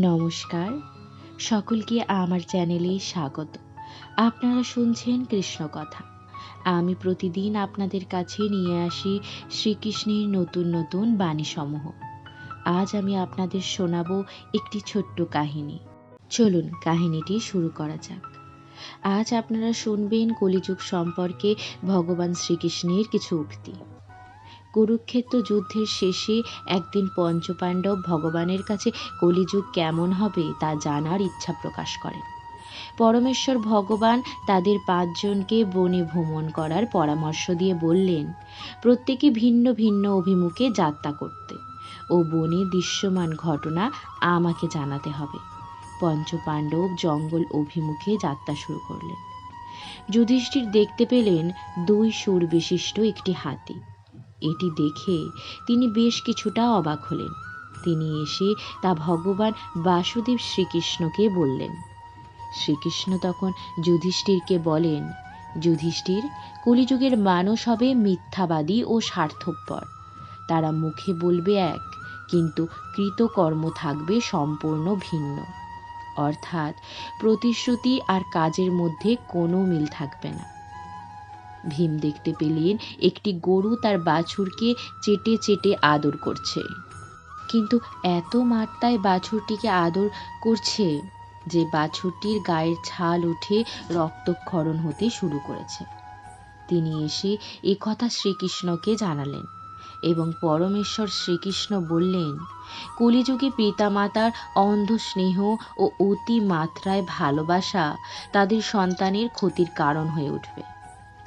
নমস্কার, সকলকে আমার চ্যানেলে স্বাগত। আপনারা শুনছেন কৃষ্ণকথা। আমি প্রতিদিন আপনাদের কাছে নিয়ে আসি শ্রীকৃষ্ণের নতুন নতুন বাণীসমূহ। আজ আমি আপনাদের শোনাবো একটি ছোট্ট কাহিনী। চলুন কাহিনীটি শুরু করা যাক। আজ আপনারা শুনবেন কলিযুগ সম্পর্কে ভগবান শ্রীকৃষ্ণের কিছু উক্তি। কুরুক্ষেত্র যুদ্ধের শেষে একদিন পঞ্চপাণ্ডব ভগবানের কাছে কলিযুগ কেমন হবে তা জানার ইচ্ছা প্রকাশ করেন। পরমেশ্বর ভগবান তাদের 5 জনকে বনে ভ্রমণ করার পরামর্শ দিয়ে বললেন, প্রত্যেকে ভিন্ন ভিন্ন অভিমুখে যাত্রা করতে ও বনে দৃশ্যমান ঘটনা আমাকে জানাতে হবে। পঞ্চপাণ্ডব জঙ্গল অভিমুখে যাত্রা শুরু করলেন। যুধিষ্ঠির দেখতে পেলেন 2 সুর বিশিষ্ট একটি হাতি। এটি দেখে তিনি বেশ কিছুটা অবাক হলেন। তিনি এসে তা ভগবান বাসুদেব শ্রীকৃষ্ণকে বললেন। শ্রীকৃষ্ণ তখন যুধিষ্ঠিরকে বলেন, যুধিষ্ঠির, কলিযুগের মানুষ হবে মিথ্যাবাদী ও স্বার্থপর। তারা মুখে বলবে এক, কিন্তু কৃতকর্ম থাকবে সম্পূর্ণ ভিন্ন। অর্থাৎ প্রতিশ্রুতি আর কাজের মধ্যে কোনো মিল থাকবে না। ভীম দেখতে পেলেন একটি গরু তার বাছুরকে চেটে চেটে আদর করছে, কিন্তু এত মাত্রায় বাছুরটিকে আদর করছে যে বাছুরটির গায়ের ছাল উঠে রক্তক্ষরণ হতে শুরু করেছে। তিনি এসে একথা শ্রীকৃষ্ণকে জানালেন এবং পরমেশ্বর শ্রীকৃষ্ণ বললেন, কলিযুগে পিতামাতার অন্ধ স্নেহ ও অতি মাত্রায় ভালোবাসা তাদের সন্তানের ক্ষতির কারণ হয়ে উঠবে।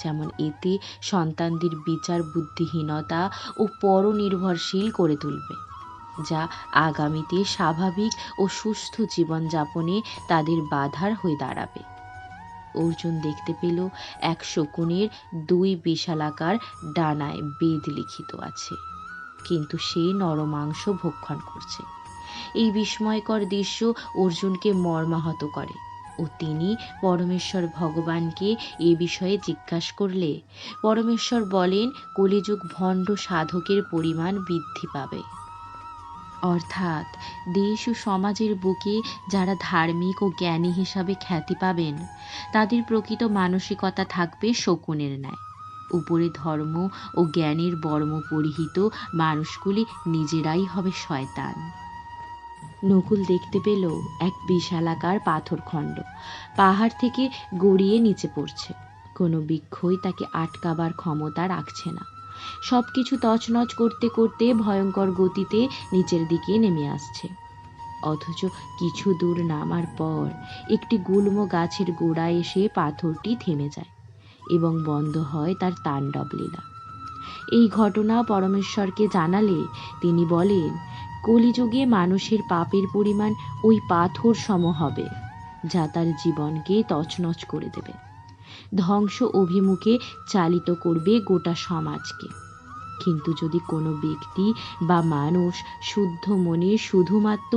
যেমন এতে সন্তানদের বিচার বুদ্ধিহীনতা ও পরনির্ভরশীল করে তুলবে, যা আগামীতে স্বাভাবিক ও সুস্থ জীবনযাপনে তাদের বাধার হয়ে দাঁড়াবে। অর্জুন দেখতে পেল এক শকুনের 2 বিশালাকার ডানায় বেদ লিখিত আছে, কিন্তু সে নরমাংস ভক্ষণ করছে। এই বিস্ময়কর দৃশ্য অর্জুনকে মর্মাহত করে ও তিনি পরমেশ্বর ভগবানকে এ বিষয়ে জিজ্ঞাসা করলে পরমেশ্বর বলেন, কলিযুগ ভণ্ড সাধকের পরিমাণ বৃদ্ধি পাবে। অর্থাৎ দেশ ও সমাজের বুকে যারা ধার্মিক ও জ্ঞানী হিসাবে খ্যাতি পাবেন, তাদের প্রকৃত মানসিকতা থাকবে শকুনের ন্যায়। উপরে ধর্ম ও জ্ঞানের বর্ম পরিহিত মানুষগুলি নিজেরাই হবে শয়তান। নকুল দেখতে পেল এক বিশালাকার পাথরখণ্ড পাহাড় থেকে গড়িয়ে নিচে পড়ছে। কোনো বৃক্ষই তাকে আটকাবার ক্ষমতা রাখছে না। সবকিছু তছনছ করতে করতে ভয়ঙ্কর গতিতে নিচের দিকে নেমে আসছে। অথচ কিছু দূর নামার পর একটি গুল্ম গাছের গোড়ায় এসে পাথরটি থেমে যায় এবং বন্ধ হয় তার তাণ্ডব লীলা। এই ঘটনা পরমেশ্বরকে জানালে তিনি বলেন, কলিযুগে মানুষের পাপের পরিমাণ ওই পাথর সম হবে, যা তার জীবনকে তছনছ করে দেবে, ধ্বংস অভিমুখে চালিত করবে গোটা সমাজকে। কিন্তু যদি কোনো ব্যক্তি বা মানুষ শুদ্ধ মনে শুধুমাত্র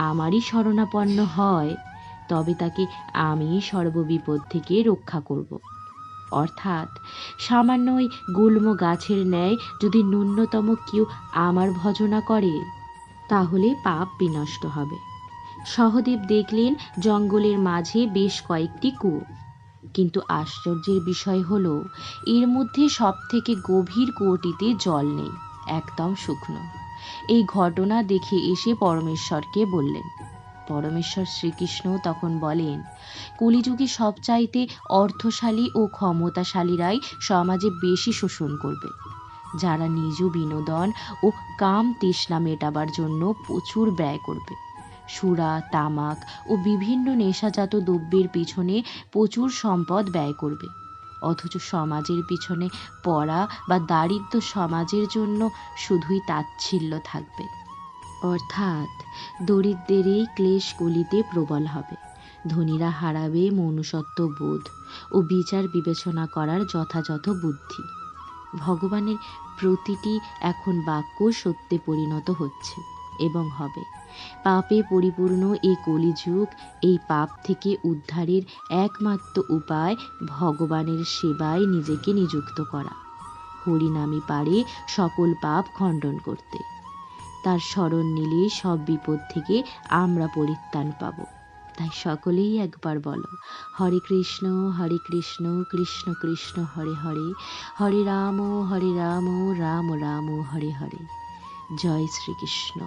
আমারই শরণাপন্ন হয়, তবে তাকে আমি সর্ববিপদ থেকে রক্ষা করব। অর্থাৎ সামান্য ওই গুল্ম গাছের ন্যায় যদি ন্যূনতম কেউ আমার ভজনা করে, তাহলে পাপ বিনষ্ট হবে। সহদেব দেখলেন জঙ্গলের মাঝে বেশ কয়েকটি কুয়ো, কিন্তু আশ্চর্যের বিষয় হলো এর মধ্যে সব থেকে গভীর কুয়োটিতে জল নেই, একদম শুকনো। এই ঘটনা দেখে এসে পরমেশ্বরকে বললেন। পরমেশ্বর শ্রীকৃষ্ণ তখন বলেন, কলিযুগে সবচাইতে অর্থশালী ও ক্ষমতাশালীরাই সমাজে বেশি শোষণ করবে, যারা নিজ বিনোদন ও কাম তৃষ্ণা মেটাবার জন্য প্রচুর ব্যয় করবে। সুরা, তামাক ও বিভিন্ন নেশাজাত দ্রব্যের পিছনে প্রচুর সম্পদ ব্যয় করবে, অথচ সমাজের পিছনে পড়া বা দারিদ্র সমাজের জন্য শুধুই তাচ্ছিল্য থাকবে। অর্থাৎ দরিদ্রেরই ক্লেশ কলিতে প্রবল হবে, ধনীরা হারাবে মনুষ্যত্ব বোধ ও বিচার বিবেচনা করার যথাযথ বুদ্ধি। ভগবানের প্রতিটি এখন বাক্য সত্যে পরিণত হচ্ছে এবং হবে। পাপে পরিপূর্ণ এই কলিযুগ, এই পাপ থেকে উদ্ধারের একমাত্র উপায় ভগবানের সেবায় নিজেকে নিযুক্ত করা। হরিনামই পারে সকল পাপ খণ্ডন করতে। তার শরণ নিলে সব বিপদ থেকে আমরা পরিত্রাণ পাব। তাই সকলেই একবার বলো, হরে কৃষ্ণ কৃষ্ণ কৃষ্ণ হরে হরে, হরে রাম রাম রাম হরে হরে। জয় শ্রীকৃষ্ণ।